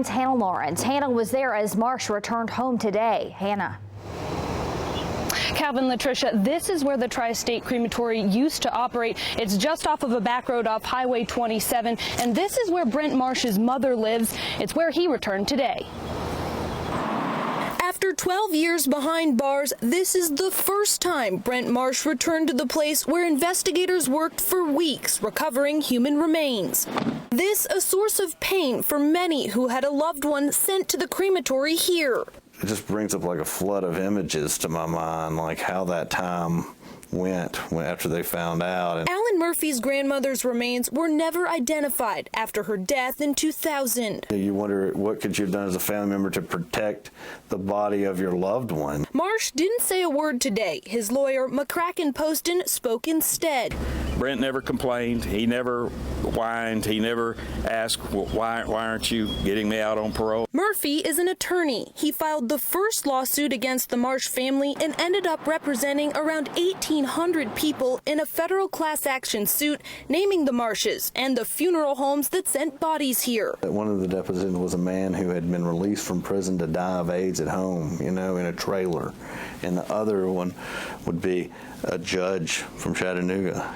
9's Hannah Lawrence. Hannah was there as Marsh returned home today. Hannah. Calvin, Latricia, this is where the Tri-State Crematory used to operate. It's just off of a back road off Highway 27, and this is where Brent Marsh's mother lives. It's where he returned today. After 12 years behind bars, this is the first time Brent Marsh returned to the place where investigators worked for weeks recovering human remains. This a source of pain for many who had a loved one sent to the crematory here. It just brings up like a flood of images to my mind, like how that time went after they found out. Alan Murphy's grandmother's remains were never identified after her death in 2000. You wonder what could you have done as a family member to protect the body of your loved one. Marsh didn't say a word today. His lawyer, MCCRACKEN Poston, spoke instead. Brent never complained. He never whined. He never asked, well, why aren't you getting me out on parole? Murphy is an attorney. He filed the first lawsuit against the Marsh family and ended up representing around 1,800 people in a federal class action suit naming the Marshes and the funeral homes that sent bodies here. One of the depositions was a man who had been released from prison to die of AIDS at home, in a trailer. And the other one would be a judge from Chattanooga,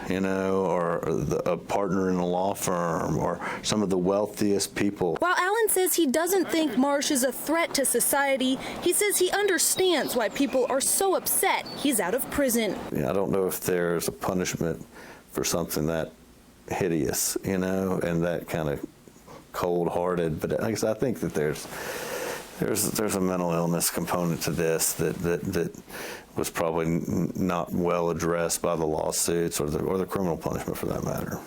or a partner in a law firm, or some of the wealthiest people. While Alan says he doesn't think Marsh is a threat to society, he says he understands why people are so upset he's out of prison. I don't know if there's a punishment for something that hideous, and that kind of cold-hearted. But like I said, I think that there's a mental illness component to this that was probably not well addressed by the lawsuits or the criminal punishment for that matter.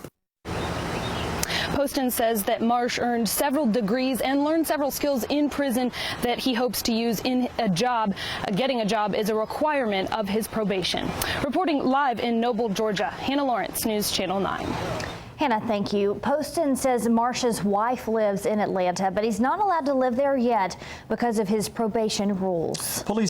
Poston says that Marsh earned several degrees and learned several skills in prison that he hopes to use in a job. Getting a job is a requirement of his probation. Reporting live in Noble, Georgia, Hannah Lawrence, News Channel 9. Hannah, thank you. Poston says Marsh's wife lives in Atlanta, but he's not allowed to live there yet because of his probation rules. Police